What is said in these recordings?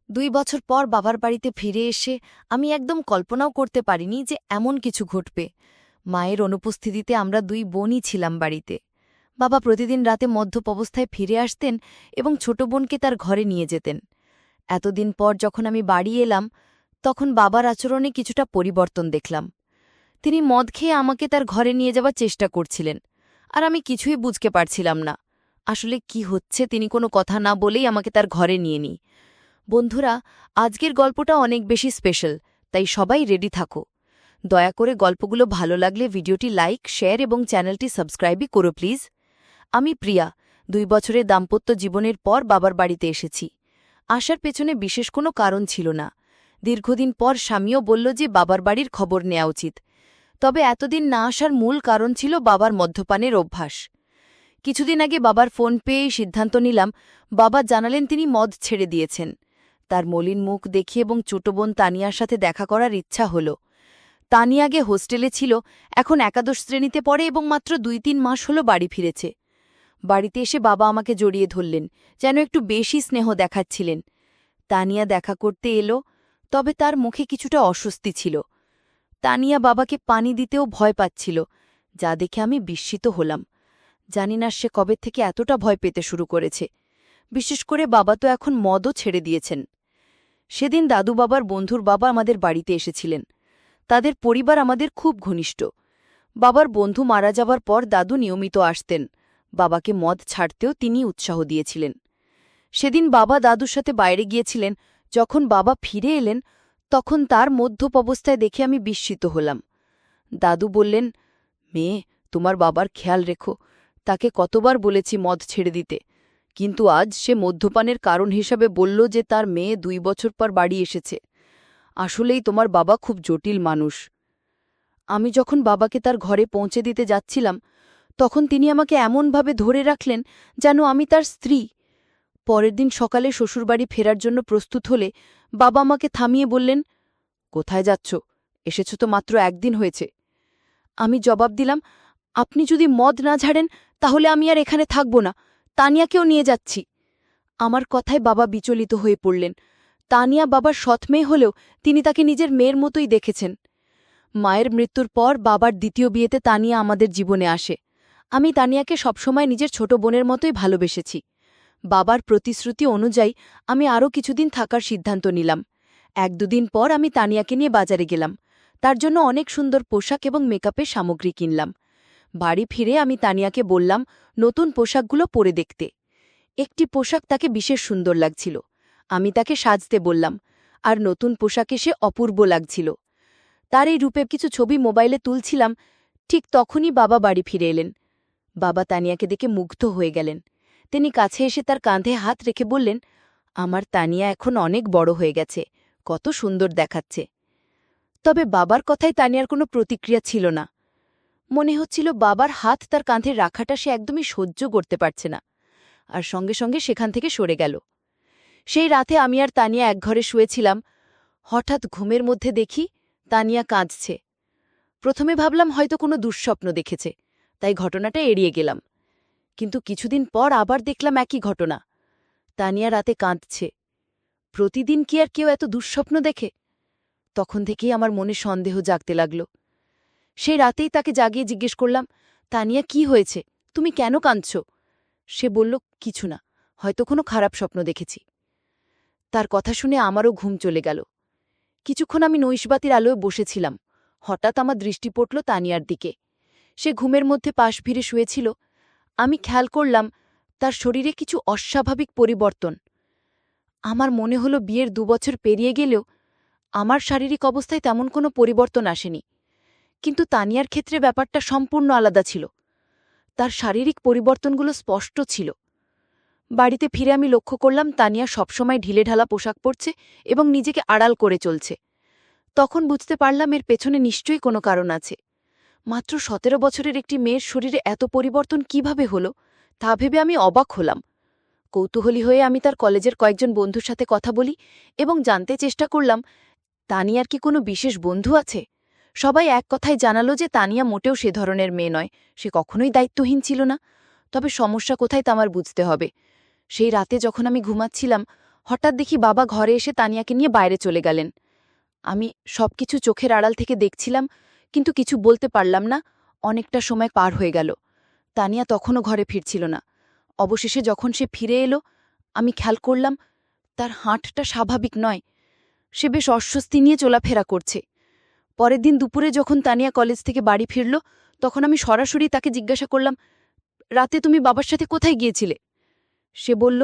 2 বছর পর বাবার বাড়িতে ফিরে এসে আমি একদম কল্পনাও করতে পারিনি যে এমন কিছু ঘটবে। মায়ের অনুপস্থিতিতে আমরা 2 বোনই ছিলাম বাড়িতে। বাবা প্রতিদিন রাতে মদ্যপ অবস্থায় ফিরে আসতেন এবং ছোট বোনকে তার ঘরে নিয়ে যেতেন। এতদিন পর যখন আমি বাড়ি এলাম, তখন বাবার আচরণে কিছুটা পরিবর্তন দেখলাম। তিনি মদ খেয়ে আমাকে তার ঘরে নিয়ে যাবার চেষ্টা করছিলেন, আর আমি কিছুই বুঝতে পারছিলাম না আসলে কি হচ্ছে। তিনি কোনো কথা না বলেই আমাকে তার ঘরে নিয়ে নিই। বন্ধুরা, আজকের গল্পটা অনেক বেশি স্পেশাল, তাই সবাই রেডি থাকো। দয়া করে গল্পগুলো ভালো লাগলে ভিডিওটি লাইক, শেয়ার এবং চ্যানেলটি সাবস্ক্রাইবই করো প্লিজ। আমি প্রিয়া, 2 বছরের দাম্পত্য জীবনের পর বাবার বাড়িতে এসেছি। আসার পেছনে বিশেষ কোনো কারণ ছিল না। দীর্ঘদিন পর স্বামীও বলল যে বাবার বাড়ির খবর নেওয়া উচিত। তবে এতদিন না আসার মূল কারণ ছিল বাবার মদ্যপানের অভ্যাস। কিছুদিন আগে বাবার ফোন পেয়েই সিদ্ধান্ত নিলাম। বাবা জানালেন তিনি মদ ছেড়ে দিয়েছেন। তার মলিন মুখ দেখে এবং ছোট বোন তানিয়ার সাথে দেখা করার ইচ্ছা হল। তানিয়া আগে হোস্টেলে ছিল, এখন একাদশ শ্রেণীতে পড়ে এবং মাত্র 2-3 মাস হল বাড়ি ফিরেছে। বাড়িতে এসে বাবা আমাকে জড়িয়ে ধরলেন, যেন একটু বেশি স্নেহ দেখাচ্ছিলেন। তানিয়া দেখা করতে এলো, তবে তার মুখে কিছুটা অস্বস্তি ছিল। তানিয়া বাবাকে পানি দিতেও ভয় পাচ্ছিল, যা দেখে আমি বিস্মিত হলাম। জানি না সে কবে থেকে এতটা ভয় পেতে শুরু করেছে। বিশেষ করে বাবা তো এখন মদও ছেড়ে দিয়েছেন। সেদিন দাদু বাবার বন্ধুর বাবা আমাদের বাড়িতে এসেছিলেন। তাদের পরিবার আমাদের খুব ঘনিষ্ঠ। বাবার বন্ধু মারা যাবার পর দাদু নিয়মিত আসতেন। বাবাকে মদ ছাড়তেও তিনি উৎসাহ দিয়েছিলেন। সেদিন বাবা দাদুর সাথে বাইরে গিয়েছিলেন। যখন বাবা ফিরে এলেন, তখন তার মধ্যপ অবস্থায় দেখে আমি বিস্মিত হলাম। দাদু বললেন, মেয়ে, তোমার বাবার খেয়াল রেখো। তাকে কতবার বলেছি মদ ছেড়ে দিতে, কিন্তু আজ সে মদ্যপানের কারণ হিসাবে বলল যে তার মেয়ে 2 বছর পর বাড়ি এসেছে। আসলেই তোমার বাবা খুব জটিল মানুষ। আমি যখন বাবাকে তার ঘরে পৌঁছে দিতে যাচ্ছিলাম, তখন তিনি আমাকে এমনভাবে ধরে রাখলেন যেন আমি তার স্ত্রী। পরের দিন সকালে শ্বশুরবাড়ি ফেরার জন্য প্রস্তুত হলে বাবা আমাকে থামিয়ে বললেন, কোথায় যাচ্ছ? এসেছ তো মাত্র 1 দিন হয়েছে। আমি জবাব দিলাম, আপনি যদি মদ না ঝাড়েন তাহলে আমি আর এখানে থাকব না। তানিয়াকেও নিয়ে যাচ্ছি। আমার কথায় বাবা বিচলিত হয়ে পড়লেন। তানিয়া বাবার সৎ মেয়ে হলেও তিনি তাকে নিজের মেয়ের মতোই দেখেছেন। মায়ের মৃত্যুর পর বাবার দ্বিতীয় বিয়েতে তানিয়া আমাদের জীবনে আসে। আমি তানিয়াকে সবসময় নিজের ছোট বোনের মতোই ভালোবেসেছি। বাবার প্রতিশ্রুতি অনুযায়ী আমি আরও কিছুদিন থাকার সিদ্ধান্ত নিলাম। 1-2 দিন পর আমি তানিয়াকে নিয়ে বাজারে গেলাম। তার জন্য অনেক সুন্দর পোশাক এবং মেকআপের সামগ্রী কিনলাম। বাড়ি ফিরে আমি তানিয়াকে বললাম নতুন পোশাকগুলো পরে দেখতে। একটি পোশাক তাকে বিশেষ সুন্দর লাগছিল। আমি তাকে সাজতে বললাম, আর নতুন পোশাকে সে অপূর্ব লাগছিল। তার এই রূপে কিছু ছবি মোবাইলে তুলছিলাম, ঠিক তখনই বাবা বাড়ি ফিরে এলেন। বাবা তানিয়াকে দেখে মুগ্ধ হয়ে গেলেন। তিনি কাছে এসে তার কাঁধে হাত রেখে বললেন, আমার তানিয়া এখন অনেক বড় হয়ে গেছে, কত সুন্দর দেখাচ্ছে। তবে বাবার কথায় তানিয়ার কোনো প্রতিক্রিয়া ছিল না। মনে হচ্ছিল বাবার হাত তার কাঁধে রাখাটা সে একদমই সহ্য করতে পারছে না, আর সঙ্গে সঙ্গে সেখান থেকে সরে গেল। সেই রাতে আমি আর তানিয়া একঘরে শুয়েছিলাম। হঠাৎ ঘুমের মধ্যে দেখি তানিয়া কাঁদছে। প্রথমে ভাবলাম হয়তো কোনো দুঃস্বপ্ন দেখেছে, তাই ঘটনাটা এড়িয়ে গেলাম। কিন্তু কিছুদিন পর আবার দেখলাম একই ঘটনা। তানিয়া রাতে কাঁদছে। প্রতিদিন কি আর কেউ এত দুঃস্বপ্ন দেখে? তখন থেকেই আমার মনে সন্দেহ জাগতে লাগল। সেই রাতেই তাকে জাগিয়ে জিজ্ঞেস করলাম, তানিয়া, কি হয়েছে? তুমি কেন কাঁদছ? সে বলল, কিছু না, হয়তো কোনো খারাপ স্বপ্ন দেখেছি। তার কথা শুনে আমারও ঘুম চলে গেল। কিছুক্ষণ আমি নৈশবাতির আলোয় বসেছিলাম। হঠাৎ আমার দৃষ্টি পড়ল তানিয়ার দিকে। সে ঘুমের মধ্যে পাশ ফিরে শুয়েছিল। আমি খেয়াল করলাম তার শরীরে কিছু অস্বাভাবিক পরিবর্তন। আমার মনে হলো বিয়ের 2 বছর পেরিয়ে গেলেও আমার শারীরিক অবস্থায় তেমন কোনো পরিবর্তন আসেনি। কিন্তু তানিয়ার ক্ষেত্রে ব্যাপারটা সম্পূর্ণ আলাদা ছিল। তার শারীরিক পরিবর্তনগুলো স্পষ্ট ছিল। বাড়িতে ফিরে আমি লক্ষ্য করলাম তানিয়া সবসময় ঢিলেঢালা পোশাক পরছে এবং নিজেকে আড়াল করে চলছে। তখন বুঝতে পারলাম এর পেছনে নিশ্চয়ই কোনো কারণ আছে। মাত্র 17 বছরের একটি মেয়ের শরীরে এত পরিবর্তন কিভাবে হলো, তা ভেবে আমি অবাক হলাম। কৌতূহলী হয়ে আমি তার কলেজের কয়েকজন বন্ধুর সাথে কথা বলি এবং জানতে চেষ্টা করলাম তানিয়ার কি কোনো বিশেষ বন্ধু আছে। সবাই এক কথায় জানালো যে তানিয়া মোটেও সে ধরনের মেয়ে নয়, সে কখনোই দায়িত্বহীন ছিল না। তবে সমস্যা কোথায় তা আমার বুঝতে হবে। সেই রাতে যখন আমি ঘুমাচ্ছিলাম, হঠাৎ দেখি বাবা ঘরে এসে তানিয়াকে নিয়ে বাইরে চলে গেলেন। আমি সবকিছু চোখের আড়াল থেকে দেখছিলাম, কিন্তু কিছু বলতে পারলাম না। অনেকটা সময় পার হয়ে গেল। তানিয়া তখনও ঘরে ফিরছিল না। অবশেষে যখন সে ফিরে এলো, আমি খেয়াল করলাম তার হাঁটটা স্বাভাবিক নয়। সে বেশ অস্বস্তি নিয়ে চলাফেরা করছে। পরের দিন দুপুরে যখন তানিয়া কলেজ থেকে বাড়ি ফিরল, তখন আমি সরাসরি তাকে জিজ্ঞাসা করলাম, রাতে তুমি বাবার সাথে কোথায় গিয়েছিলে? সে বলল,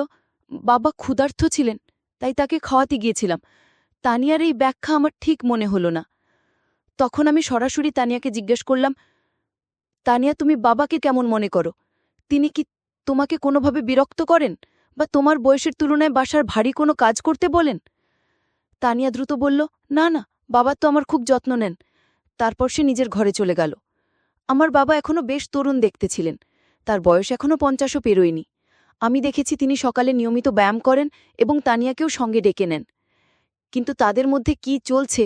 বাবা ক্ষুধার্ত ছিলেন, তাই তাকে খাওয়াতে গিয়েছিলাম। তানিয়ার এই ব্যাখ্যা আমার ঠিক মনে হলো না। তখন আমি সরাসরি তানিয়াকে জিজ্ঞেস করলাম, তানিয়া, তুমি বাবাকে কেমন মনে করো? তিনি কি তোমাকে কোনোভাবে বিরক্ত করেন, বা তোমার বয়সের তুলনায় বাসার ভারী কোনো কাজ করতে বলেন? তানিয়া দ্রুত বলল, না না, বাবা তো আমার খুব যত্ন নেন। তারপর সে নিজের ঘরে চলে গেল। আমার বাবা এখনও বেশ তরুণ দেখতে ছিলেন। তার বয়স এখনও 50ও পেরোয়নি। আমি দেখেছি তিনি সকালে নিয়মিত ব্যায়াম করেন এবং তানিয়াকেও সঙ্গে ডেকে নেন। কিন্তু তাদের মধ্যে কি চলছে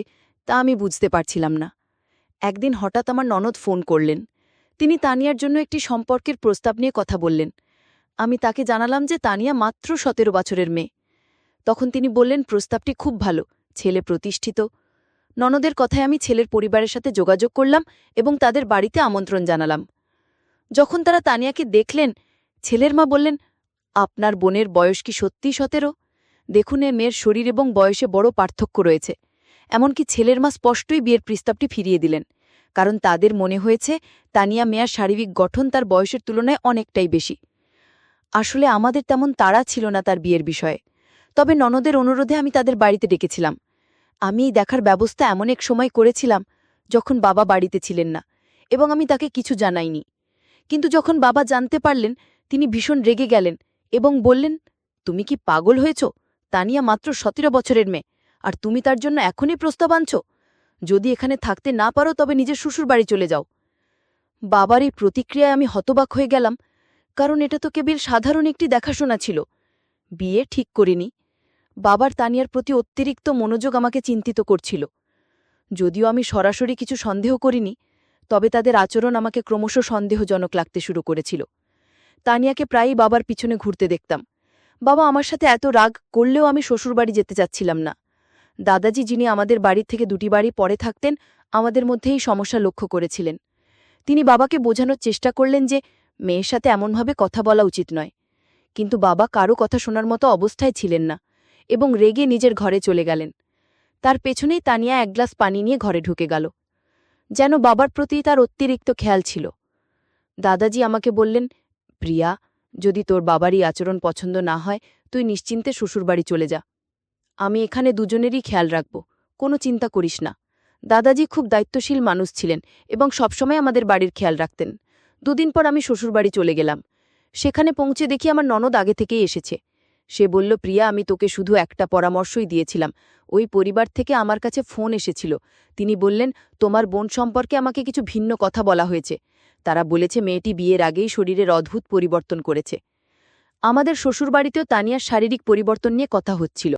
তা আমি বুঝতে পারছিলাম না। একদিন হঠাৎ আমার ননদ ফোন করলেন। তিনি তানিয়ার জন্য একটি সম্পর্কের প্রস্তাব নিয়ে কথা বললেন। আমি তাকে জানালাম যে তানিয়া মাত্র 17 বছরের মেয়ে। তখন তিনি বললেন, প্রস্তাবটি খুব ভালো, ছেলে প্রতিষ্ঠিত। ননদের কথায় আমি ছেলের পরিবারের সাথে যোগাযোগ করলাম এবং তাদের বাড়িতে আমন্ত্রণ জানালাম। যখন তারা তানিয়াকে দেখলেন, ছেলের মা বললেন, আপনার বোনের বয়স কি সত্যিই 17? দেখুন, এ মেয়ের শরীর এবং বয়সে বড় পার্থক্য রয়েছে। এমনকি ছেলের মা স্পষ্টই বিয়ের প্রস্তাবটি ফিরিয়ে দিলেন, কারণ তাদের মনে হয়েছে তানিয়া মেয়ার শারীরিক গঠন তার বয়সের তুলনায় অনেকটাই বেশি। আসলে আমাদের তেমন তাড়া ছিল না তার বিয়ের বিষয়ে। তবে ননদের অনুরোধে আমি তাদের বাড়িতে ডেকেছিলাম। আমি এই দেখার ব্যবস্থা এমন এক সময় করেছিলাম যখন বাবা বাড়িতে ছিলেন না, এবং আমি তাকে কিছু জানাইনি। কিন্তু যখন বাবা জানতে পারলেন, তিনি ভীষণ রেগে গেলেন এবং বললেন, তুমি কি পাগল হয়েছ? তানিয়া মাত্র 17 বছরের মেয়ে, আর তুমি তার জন্য এখনই প্রস্তাব আনছ? যদি এখানে থাকতে না পারো তবে নিজের শ্বশুর বাড়ি চলে যাও। বাবার এই প্রতিক্রিয়ায় আমি হতবাক হয়ে গেলাম, কারণ এটা তো কেবল সাধারণ একটি দেখাশোনা ছিল। বিয়ে ঠিক করিনি। বাবার তানিয়ার প্রতি অতিরিক্ত মনোযোগ আমাকে চিন্তিত করছিল। যদিও আমি সরাসরি কিছু সন্দেহ করিনি, তবে তাদের আচরণ আমাকে ক্রমশ সন্দেহজনক লাগতে শুরু করেছিল। তানিয়াকে প্রায়ই বাবার পিছনে ঘুরতে দেখতাম। বাবা আমার সাথে এত রাগ করলেও আমি শ্বশুরবাড়ি যেতে চাচ্ছিলাম না। দাদাজি, যিনি আমাদের বাড়ির থেকে 2টি বাড়ি পরে থাকতেন, আমাদের মধ্যে এই সমস্যা লক্ষ্য করেছিলেন। তিনি বাবাকে বোঝানোর চেষ্টা করলেন যে মেয়ের সাথে এমনভাবে কথা বলা উচিত নয়। কিন্তু বাবা কারও কথা শোনার মতো অবস্থায় ছিলেন না এবং রেগে নিজের ঘরে চলে গেলেন। তার পেছনেই তানিয়া এক গ্লাস পানি নিয়ে ঘরে ঢুকে গেল, যেন বাবার প্রতি তার অতিরিক্ত খেয়াল ছিল। দাদাজি আমাকে বললেন, প্রিয়া, যদি তোর বাবারই আচরণ পছন্দ না হয়, তুই নিশ্চিন্তে শ্বশুরবাড়ি চলে যা। আমি এখানে দুজনেরই খেয়াল রাখব, কোনো চিন্তা করিস না। দাদাজি খুব দায়িত্বশীল মানুষ ছিলেন এবং সবসময় আমাদের বাড়ির খেয়াল রাখতেন। 2 দিন পর আমি শ্বশুরবাড়ি চলে গেলাম। সেখানে পৌঁছে দেখি আমার ননদ আগে থেকেই এসেছে। সে বলল, প্রিয়া, আমি তোকে শুধু একটা পরামর্শই দিয়েছিলাম। ওই পরিবার থেকে আমার কাছে ফোন এসেছিল। তিনি বললেন, তোমার বোন সম্পর্কে আমাকে কিছু ভিন্ন কথা বলা হয়েছে। তারা বলেছে মেয়েটি বিয়ের আগেই শরীরের অদ্ভুত পরিবর্তন করেছে। আমাদের শ্বশুরবাড়িতেও তানিয়ার শারীরিক পরিবর্তন নিয়ে কথা হচ্ছিল।